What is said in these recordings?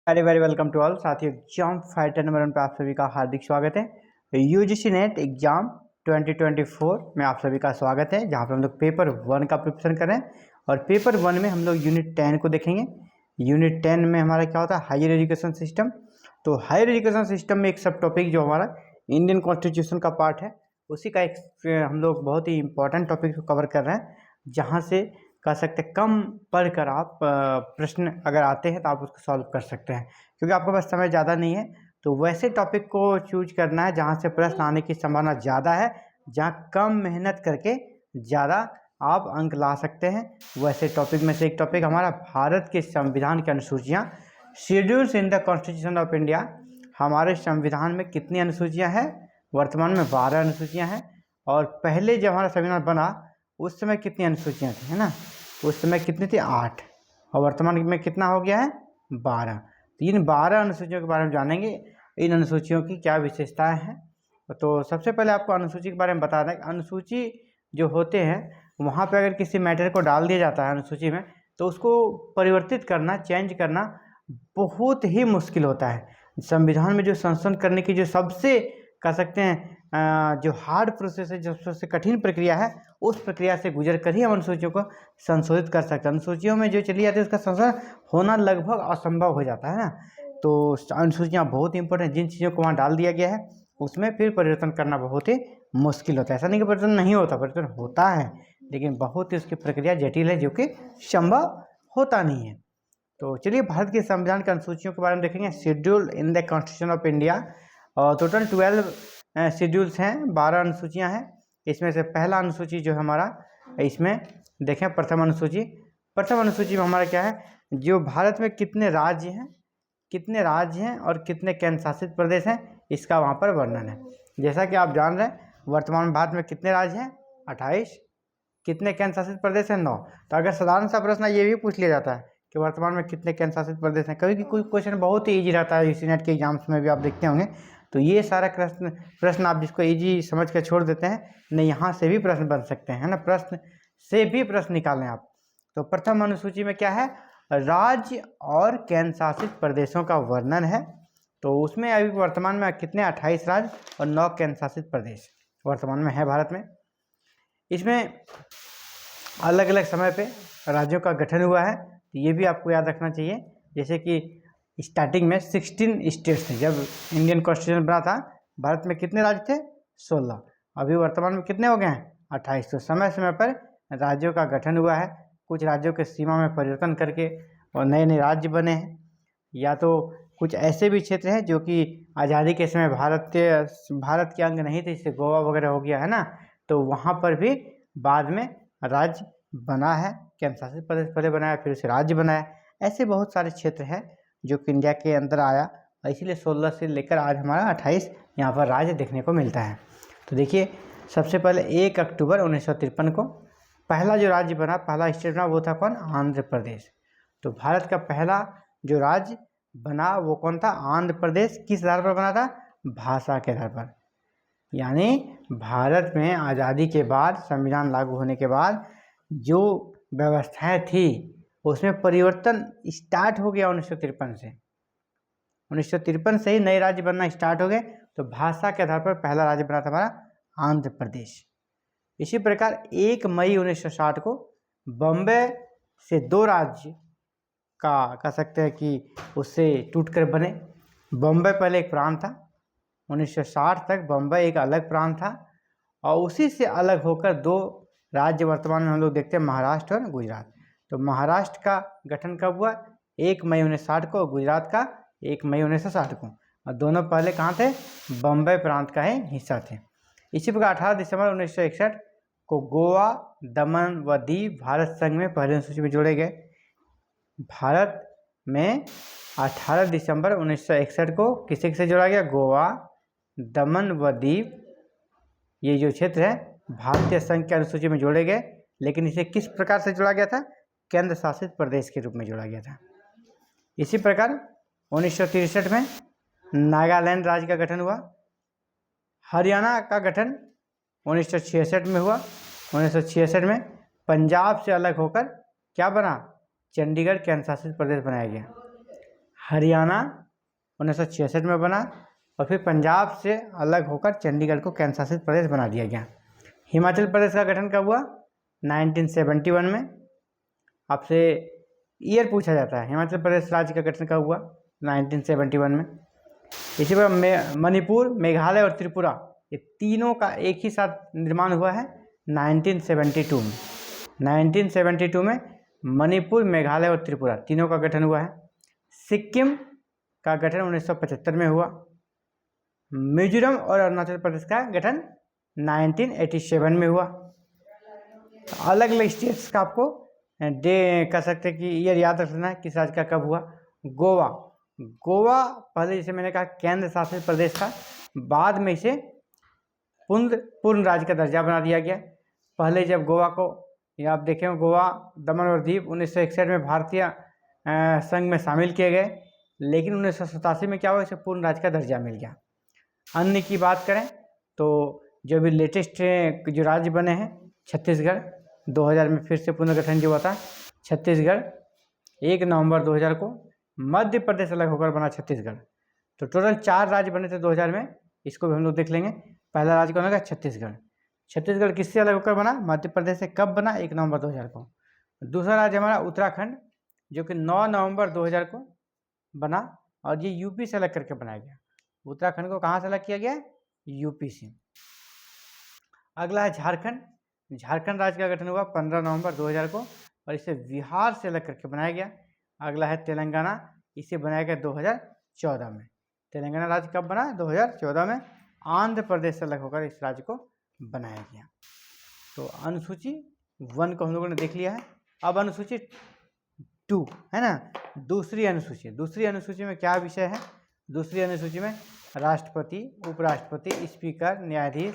Very very welcome to all साथियों। Exam fighter number 1 पे आप सभी का हार्दिक स्वागत है। यूजीसी नेट एग्जाम 2024 में आप सभी का स्वागत है, जहां पर हम लोग पेपर 1 का प्रिपरेशन कर रहे हैं। और पेपर 1 में हम लोग यूनिट 10 को देखेंगे। यूनिट 10 में हमारा क्या होता है, हायर एजुकेशन सिस्टम। तो हायर एजुकेशन सिस्टम में एक सब टॉपिक जो हमारा इंडियन कॉन्स्टिट्यूशन का पार्ट है, उसी का एक हम लोग बहुत ही इंपॉर्टेंट टॉपिक को कवर कर रहे हैं, जहाँ से कह सकते हैं कम पढ़कर आप प्रश्न अगर आते हैं तो आप उसको सॉल्व कर सकते हैं, क्योंकि आपके पास समय ज़्यादा नहीं है। तो वैसे टॉपिक को चूज करना है जहाँ से प्रश्न आने की संभावना ज़्यादा है, जहाँ कम मेहनत करके ज़्यादा आप अंक ला सकते हैं। वैसे टॉपिक में से एक टॉपिक हमारा भारत के संविधान की अनुसूचियाँ, schedules in the constitution of India. हमारे संविधान में कितनी अनुसूचियाँ हैं? वर्तमान में 12 अनुसूचियाँ हैं। और पहले जब हमारा संविधान बना उस समय कितनी अनुसूचियाँ थी, है ना? उस समय कितनी थी? 8। और वर्तमान में कितना हो गया है? 12। तो इन 12 अनुसूचियों के बारे में जानेंगे, इन अनुसूचियों की क्या विशेषताएं हैं। तो सबसे पहले आपको अनुसूची के बारे में बता दें। अनुसूची जो होते हैं, वहाँ पे अगर किसी मैटर को डाल दिया जाता है अनुसूची में, तो उसको परिवर्तित करना, चेंज करना बहुत ही मुश्किल होता है। संविधान में जो संशोधन करने की जो सबसे कह सकते हैं जो हार्ड प्रोसेस है, जो सबसे कठिन प्रक्रिया है, उस प्रक्रिया से गुजर कर ही हम अनुसूचियों को संशोधित कर सकते हैं। अनुसूचियों में जो चली जाती है उसका संशोधन होना लगभग असंभव हो जाता है ना। तो अनुसूचियाँ बहुत इंपॉर्टेंट, जिन चीज़ों को वहाँ डाल दिया गया है उसमें फिर परिवर्तन करना बहुत ही मुश्किल होता है। ऐसा नहीं कि परिवर्तन नहीं होता, परिवर्तन होता है, लेकिन बहुत ही उसकी प्रक्रिया जटिल है, जो कि संभव होता नहीं है। तो चलिए भारत के संविधान की अनुसूचियों के बारे में देखेंगे। Schedule in the constitution of India, और टोटल 12 शेड्यूल्स हैं, 12 अनुसूचियाँ हैं। इसमें से पहला अनुसूची जो हमारा, इसमें देखें प्रथम अनुसूची। प्रथम अनुसूची में हमारा क्या है, जो भारत में कितने राज्य हैं, कितने राज्य हैं और कितने केंद्र शासित प्रदेश हैं, इसका वहाँ पर वर्णन है। जैसा कि आप जान रहे हैं, वर्तमान में भारत में कितने राज्य हैं? 28। कितने केंद्र शासित प्रदेश हैं? 9। तो अगर साधारण सा प्रश्न ये भी पूछ लिया जाता है कि वर्तमान में कितने केंद्र शासित प्रदेश हैं, कभी कोई क्वेश्चन बहुत ही ईजी रहता है, यूसी नेट के एग्जाम्स में भी आप देखते होंगे। तो ये सारा प्रश्न आप जिसको इजी समझ कर छोड़ देते हैं, नहीं यहाँ से भी प्रश्न बन सकते हैं, है ना? प्रश्न से भी प्रश्न निकालें आप। तो प्रथम अनुसूची में क्या है, राज्य और केंद्र शासित प्रदेशों का वर्णन है। तो उसमें अभी वर्तमान में कितने? 28 राज्य और 9 केंद्र शासित प्रदेश वर्तमान में है भारत में। इसमें अलग अलग समय पे राज्यों का गठन हुआ है, तो ये भी आपको याद रखना चाहिए। जैसे कि स्टार्टिंग में 16 स्टेट्स थे, जब इंडियन कॉन्स्टिट्यूशन बना था भारत में कितने राज्य थे? 16। अभी वर्तमान में कितने हो गए हैं? 28। तो समय समय पर राज्यों का गठन हुआ है, कुछ राज्यों के सीमा में परिवर्तन करके और नए नए राज्य बने हैं, या तो कुछ ऐसे भी क्षेत्र हैं जो कि आज़ादी के समय भारत के अंग नहीं थे, जैसे गोवा वगैरह हो गया, है ना? तो वहाँ पर भी बाद में राज्य बना है, केंद्र शासित प्रदेश पहले बनाया, फिर उसे राज्य बनाया। ऐसे बहुत सारे क्षेत्र हैं जो कि इंडिया के अंदर आया, और इसीलिए 16 से लेकर आज हमारा 28 यहाँ पर राज्य देखने को मिलता है। तो देखिए, सबसे पहले 1 अक्टूबर 1953 को पहला जो राज्य बना, पहला स्टेट बना, वो था कौन? आंध्र प्रदेश। तो भारत का पहला जो राज्य बना वो कौन था? आंध्र प्रदेश। किस आधार पर बना था? भाषा के आधार पर। यानी भारत में आज़ादी के बाद, संविधान लागू होने के बाद जो व्यवस्थाएं थी उसमें परिवर्तन स्टार्ट हो गया 1953 से। 1953 से ही नए राज्य बनना स्टार्ट हो गए। तो भाषा के आधार पर पहला राज्य बना था हमारा आंध्र प्रदेश। इसी प्रकार 1 मई 1960 को बॉम्बे से 2 राज्य का कह सकते हैं कि उससे टूटकर बने। बॉम्बे पहले एक प्रांत था, 1960 तक बॉम्बे एक अलग प्रांत था, और उसी से अलग होकर 2 राज्य वर्तमान में हम लोग देखते हैं, महाराष्ट्र और गुजरात। तो महाराष्ट्र का गठन कब हुआ? 1 मई 1960 को। गुजरात का 1 मई 1960 को। और दोनों पहले कहाँ थे? बॉम्बे प्रांत का ही हिस्सा थे। इसी प्रकार 18 दिसंबर 1961 को गोवा, दमन व दीव भारत संघ में पहली अनुसूची में जोड़े गए। भारत में 18 दिसंबर 1961 को किसे किसे जोड़ा गया? गोवा, दमन व दीव, ये जो क्षेत्र है भारतीय संघ की अनुसूची में जोड़े गए। लेकिन इसे किस प्रकार से जोड़ा गया था? केंद्र शासित प्रदेश के रूप में जोड़ा गया था। इसी प्रकार 1963 में नागालैंड राज्य का गठन हुआ। हरियाणा का गठन 1966 में हुआ। 1966 में पंजाब से अलग होकर क्या बना? चंडीगढ़ केंद्र शासित प्रदेश बनाया गया। हरियाणा 1966 में बना, और फिर पंजाब से अलग होकर चंडीगढ़ को केंद्र शासित प्रदेश बना दिया गया। हिमाचल प्रदेश का गठन कब हुआ? 1971 में। आपसे ईयर पूछा जाता है, हिमाचल प्रदेश राज्य का गठन कब हुआ? 1971 में। इसी पर मणिपुर, मेघालय और त्रिपुरा, ये तीनों का एक ही साथ निर्माण हुआ है 1972 में। 1972 में मणिपुर, मेघालय और त्रिपुरा तीनों का गठन हुआ है। सिक्किम का गठन 1975 में हुआ। मिजोरम और अरुणाचल प्रदेश का गठन 1987 में हुआ। अलग अलग स्टेट्स का आपको कह सकते हैं कि ईयर याद रखना है किस राज्य का कब हुआ। गोवा पहले, जैसे मैंने कहा, केंद्र शासित प्रदेश था, बाद में इसे पूर्ण राज्य का दर्जा बना दिया गया। पहले जब गोवा को, या आप देखें, गोवा, दमन और दीव 1961 में भारतीय संघ में शामिल किए गए, लेकिन 1987 में क्या हुआ, इसे पूर्ण राज्य का दर्जा मिल गया। अन्य की बात करें तो जो भी लेटेस्ट जो राज्य बने हैं, छत्तीसगढ़ 2000 में फिर से पुनर्गठन जो हुआ था, छत्तीसगढ़ 1 नवंबर 2000 को मध्य प्रदेश अलग होकर बना छत्तीसगढ़। तो टोटल 4 राज्य बने थे 2000 में, इसको भी हम लोग देख लेंगे। पहला राज्य कौन होगा? छत्तीसगढ़। छत्तीसगढ़ किससे अलग होकर बना? मध्य प्रदेश से। कब बना? 1 नवंबर 2000 को। दूसरा राज्य हमारा उत्तराखंड, जो कि 9 नवंबर 2000 को बना, और ये यूपी से अलग करके बनाया गया। उत्तराखंड को कहाँ से अलग किया गया? यूपी से। अगला है झारखंड। झारखंड राज्य का गठन हुआ 15 नवंबर 2000 को, और इसे बिहार से अलग करके बनाया गया। अगला है तेलंगाना, इसे बनाया गया 2014 में। तेलंगाना राज्य कब बना? 2014 में। आंध्र प्रदेश से अलग होकर इस राज्य को बनाया गया। तो अनुसूची 1 को हम लोगों ने देख लिया है। अब अनुसूची 2 है ना, दूसरी अनुसूची। दूसरी अनुसूची में क्या विषय है? दूसरी अनुसूची में राष्ट्रपति, उपराष्ट्रपति, स्पीकर, न्यायाधीश,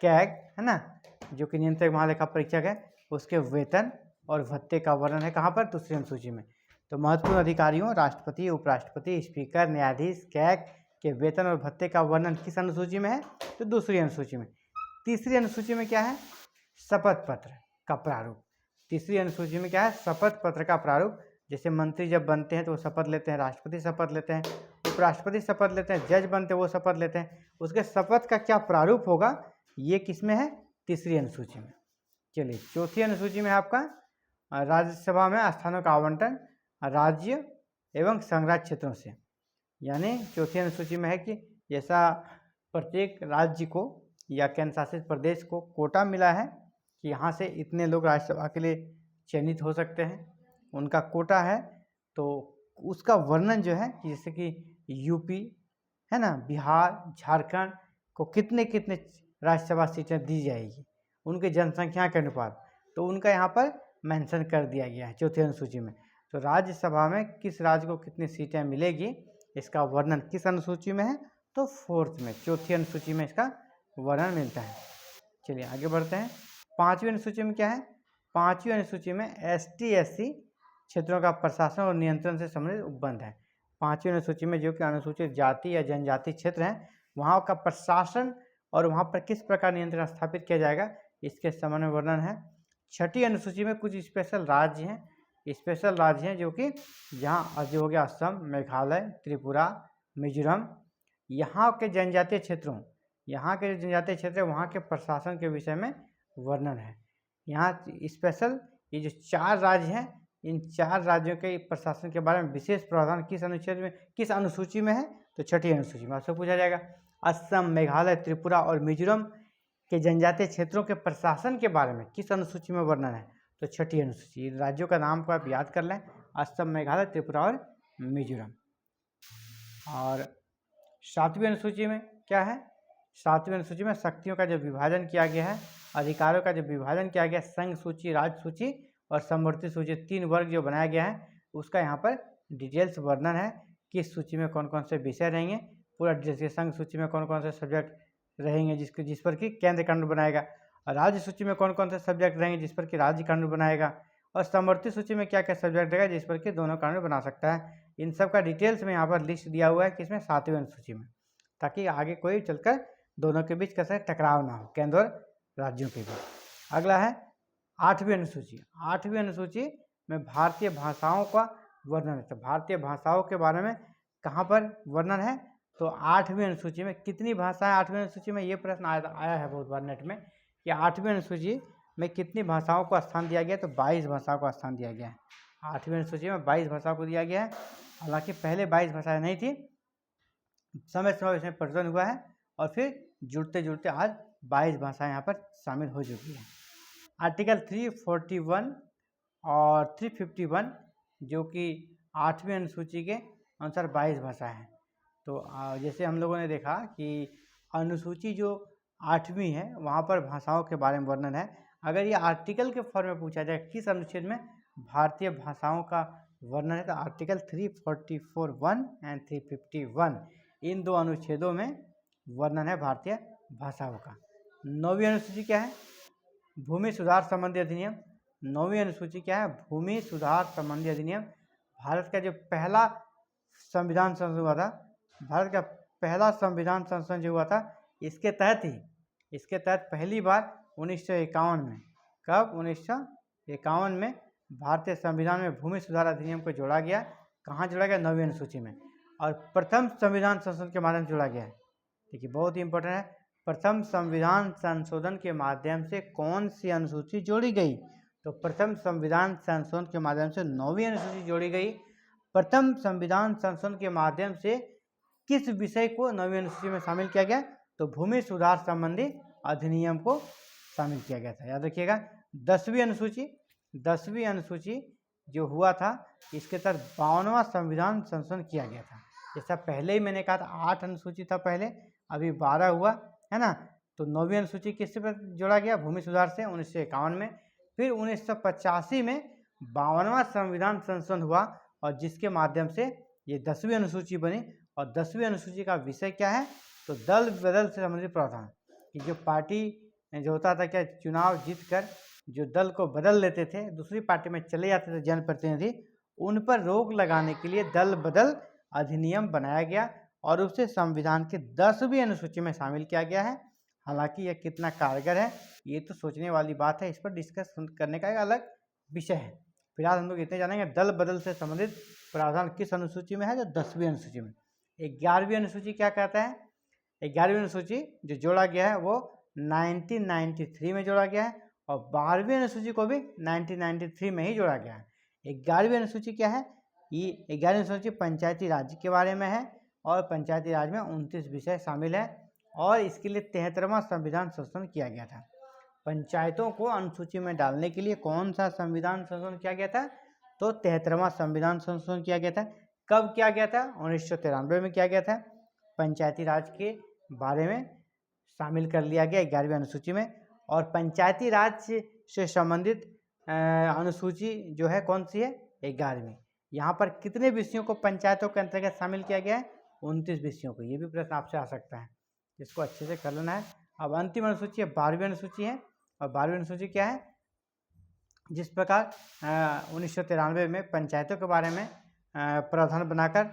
कैग, है ना, जो कि नियंत्रक महालेखा परीक्षक है, उसके वेतन और भत्ते का वर्णन है। कहाँ पर? दूसरी अनुसूची में। तो महत्वपूर्ण अधिकारियों, राष्ट्रपति, उपराष्ट्रपति, स्पीकर, न्यायाधीश, कैग के वेतन और भत्ते का वर्णन किस अनुसूची में है? तो दूसरी अनुसूची में। तीसरी अनुसूची में क्या है? शपथ पत्र का प्रारूप। तीसरी अनुसूची में क्या है? शपथ पत्र का प्रारूप। जैसे मंत्री जब बनते हैं तो वो शपथ लेते हैं, राष्ट्रपति शपथ लेते हैं, उपराष्ट्रपति शपथ लेते हैं, जज बनते हैं वो शपथ लेते हैं, उसके शपथ का क्या प्रारूप होगा, ये किसमें है? तीसरी अनुसूची में। चलिए, चौथी अनुसूची में आपका राज्यसभा में स्थानों का आवंटन राज्य एवं संघराज्य क्षेत्रों से। यानी चौथी अनुसूची में है कि जैसा प्रत्येक राज्य को या केंद्र शासित प्रदेश को कोटा मिला है कि यहाँ से इतने लोग राज्यसभा के लिए चयनित हो सकते हैं, उनका कोटा है, तो उसका वर्णन जो है, जैसे कि यूपी है ना, बिहार, झारखंड को कितने कितने राज्यसभा सीटें दी जाएगी उनके जनसंख्या के अनुपात, तो उनका यहाँ पर मेंशन कर दिया गया है चौथी अनुसूची में। तो राज्यसभा में किस राज्य को कितनी सीटें मिलेगी, इसका वर्णन किस अनुसूची में है? तो 4th में, चौथी अनुसूची में इसका वर्णन मिलता है। चलिए आगे बढ़ते हैं। 5वीं अनुसूची में क्या है? 5वीं अनुसूची में ST/SC क्षेत्रों का प्रशासन और नियंत्रण से संबंधित उपबंध है। 5वीं अनुसूची में जो कि अनुसूचित जाति या जनजाति क्षेत्र हैं, वहाँ का प्रशासन और वहाँ पर किस प्रकार नियंत्रण स्थापित किया जाएगा, इसके संबंध में वर्णन है। 6ठी अनुसूची में कुछ स्पेशल राज्य हैं जो कि जहाँ जो हो गया असम, मेघालय, त्रिपुरा, मिजोरम, यहाँ के जनजातीय क्षेत्रों, यहाँ के जो जनजातीय क्षेत्र है वहाँ के प्रशासन के विषय में वर्णन है। यहाँ स्पेशल ये जो 4 राज्य हैं, इन 4 राज्यों के प्रशासन के बारे में विशेष प्रावधान किस अनुच्छेद में, किस अनुसूची में है? तो 6ठी अनुसूची में आपसे पूछा जाएगा। असम, मेघालय, त्रिपुरा और मिजोरम के जनजातीय क्षेत्रों के प्रशासन के बारे में किस अनुसूची में वर्णन है? तो 6ठी अनुसूची। राज्यों का नाम को आप याद कर लें, असम, मेघालय, त्रिपुरा और मिजोरम। और 7वीं अनुसूची में क्या है? 7वीं अनुसूची में शक्तियों का जो विभाजन किया गया है, अधिकारों का जो विभाजन किया गया, संघ सूची, राज्य सूची और समवर्ती सूची, 3 वर्ग जो बनाया गया है, उसका यहाँ पर डिटेल्स वर्णन है। किस सूची में कौन कौन से विषय रहेंगे, पूरा डिटेल्स। संघ सूची में कौन कौन से सब्जेक्ट रहेंगे जिस पर कि केंद्र कानून बनाएगा, राज्य सूची में कौन कौन से सब्जेक्ट रहेंगे जिस पर कि राज्य कानून बनाएगा, और समवर्ती सूची में क्या क्या सब्जेक्ट रहेगा जिस पर कि दोनों कानून बना सकता है। इन सब का डिटेल्स में यहाँ पर लिस्ट दिया हुआ है किसमें? 7वीं अनुसूची में, ताकि आगे कोई चलकर दोनों के बीच कैसे टकराव ना हो, केंद्र और राज्यों के बीच। अगला है 8वीं अनुसूची। 8वीं अनुसूची में भारतीय भाषाओं का वर्णन है। तो भारतीय भाषाओं के बारे में कहाँ पर वर्णन है? तो 8वीं अनुसूची में कितनी भाषाएं 8वीं अनुसूची में, ये प्रश्न आया है बहुत बार नेट में कि 8वीं अनुसूची में कितनी भाषाओं को स्थान दिया गया? तो 22 भाषाओं को स्थान दिया गया है। 8वीं अनुसूची में 22 भाषाओं को दिया गया है। हालांकि पहले 22 भाषाएं नहीं थी, समय समय इसमें परिवर्तन हुआ है और फिर जुड़ते जुड़ते आज 22 भाषाएं यहाँ पर शामिल हो चुकी हैं। आर्टिकल 341 और 351 जो कि 8वीं अनुसूची के अनुसार 22 भाषाएं हैं। तो जैसे हम लोगों ने देखा कि अनुसूची जो 8वीं है वहाँ पर भाषाओं के बारे में वर्णन है। अगर ये आर्टिकल के फॉर्म में पूछा जाए किस अनुच्छेद में भारतीय भाषाओं का वर्णन है, तो आर्टिकल 344(1) एंड 351, इन दो अनुच्छेदों में वर्णन है भारतीय भाषाओं का। 9वीं अनुसूची क्या है? भूमि सुधार संबंधी अधिनियम। 9वीं अनुसूची क्या है? भूमि सुधार संबंधी अधिनियम। भारत का जो पहला संविधान संशोधन हुआ था, भारत का पहला संविधान संशोधन जो हुआ था, इसके तहत पहली बार 1951 में, कब? 1951 में भारतीय संविधान में भूमि सुधार अधिनियम को जोड़ा गया। कहाँ जोड़ा गया? 9वीं अनुसूची में। और प्रथम संविधान संशोधन के माध्यम से जोड़ा गया है। देखिए बहुत ही इंपॉर्टेंट है, प्रथम संविधान संशोधन के माध्यम से कौन सी अनुसूची जोड़ी गई? तो प्रथम संविधान संशोधन के माध्यम से 9वीं अनुसूची जोड़ी गई। प्रथम संविधान संशोधन के माध्यम से किस विषय को 9वीं अनुसूची में शामिल किया गया? तो भूमि सुधार संबंधी अधिनियम को शामिल किया गया था। याद रखिएगा। 10वीं अनुसूची जो हुआ था, इसके तहत 52वां संविधान संशोधन किया गया था। जैसा पहले ही मैंने कहा था 8 अनुसूची था पहले, अभी 12 हुआ है ना। तो 9वीं अनुसूची किससे पर जोड़ा गया? भूमि सुधार से 1951 में। फिर 1985 में 52वां संविधान संशोधन हुआ और जिसके माध्यम से ये 10वीं अनुसूची बनी। और 10वीं अनुसूची का विषय क्या है? तो दल बदल से संबंधित प्रावधान। कि जो पार्टी जो होता था क्या, चुनाव जीत कर जो दल को बदल लेते थे, दूसरी पार्टी में चले जाते थे जनप्रतिनिधि, उन पर रोक लगाने के लिए दल बदल अधिनियम बनाया गया और उसे संविधान के 10वीं अनुसूची में शामिल किया गया है। हालांकि यह कितना कारगर है ये तो सोचने वाली बात है, इस पर डिस्कस करने का एक अलग विषय है। फिलहाल हम लोग इतने जानेंगे दल बदल से संबंधित प्रावधान किस अनुसूची में है? तो 10वीं अनुसूची में। 11वीं अनुसूची क्या कहता है? 11वीं अनुसूची जो जोड़ा गया है वो 1993 में जोड़ा गया है और 12वीं अनुसूची को भी 1993 में ही जोड़ा गया है। 11वीं अनुसूची क्या है? ये 11वीं अनुसूची पंचायती राज के बारे में है और पंचायती राज में 29 विषय शामिल है और इसके लिए 73वां संविधान संशोधन किया गया था। पंचायतों को अनुसूची में डालने के लिए कौन सा संविधान संशोधन किया गया था? तो 73वां संविधान संशोधन किया गया था। कब किया गया था? 1993 में किया गया था। पंचायती राज के बारे में शामिल कर लिया गया 11वीं अनुसूची में। और पंचायती राज से संबंधित अनुसूची जो है कौन सी है? 11वीं। यहाँ पर कितने विषयों को पंचायतों के अंतर्गत शामिल किया गया है? 29 विषयों को। ये भी प्रश्न आपसे आ सकता है, इसको अच्छे से कर लेना है। अब अंतिम अनुसूची है 12वीं अनुसूची है। और 12वीं अनुसूची क्या है? जिस प्रकार 1993 में पंचायतों के बारे में प्रावधान बनाकर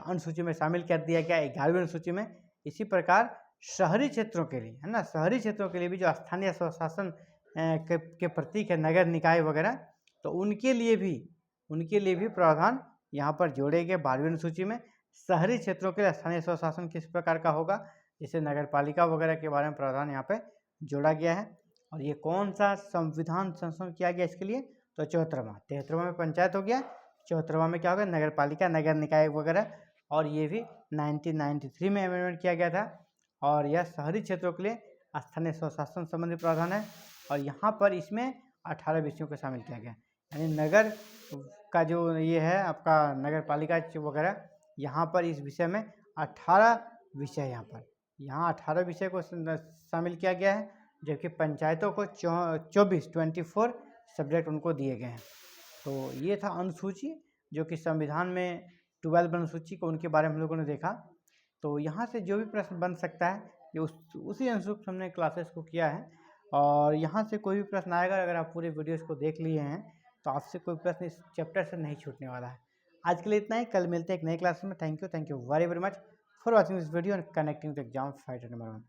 अनुसूची में शामिल कर दिया गया 11वीं अनुसूची में, इसी प्रकार शहरी क्षेत्रों के लिए, है ना, शहरी क्षेत्रों के लिए भी जो स्थानीय स्वशासन के प्रतीक है नगर निकाय वगैरह, तो उनके लिए भी प्रावधान यहाँ पर जोड़े गए 12वीं अनुसूची में। शहरी क्षेत्रों के लिए स्थानीय स्वशासन किस प्रकार का होगा, जैसे नगर पालिका वगैरह के बारे में प्रावधान यहाँ पे जोड़ा गया है। और ये कौन सा संविधान संशोधन किया गया इसके लिए? तो 74वां। 73वां में पंचायत हो गया, 74वां में क्या होगा? नगर पालिका नगर निकाय वगैरह। और ये भी 1993 में अमेंडमेंट किया गया था और यह शहरी क्षेत्रों के लिए स्थानीय स्वशासन संबंधी प्रावधान है। और यहाँ पर इसमें 18 विषयों को शामिल किया गया, यानी नगर का जो ये है आपका नगर पालिका वगैरह, यहाँ पर इस विषय में 18 विषय यहाँ 18 विषय को शामिल किया गया है, जबकि पंचायतों को 24 सब्जेक्ट उनको दिए गए हैं। तो ये था अनुसूची जो कि संविधान में 12 अनुसूची को उनके बारे में हम लोगों ने देखा। तो यहाँ से जो भी प्रश्न बन सकता है ये उसी अनुरूप हमने क्लासेस को किया है। और यहाँ से कोई भी प्रश्न आएगा, अगर आप पूरे वीडियोस को देख लिए हैं तो आपसे कोई प्रश्न इस चैप्टर से नहीं छूटने वाला है। आज के लिए इतना ही, कल मिलते हैं एक नए क्लास में। Thank you very very much for watching this video and connecting the exam fighter number 1।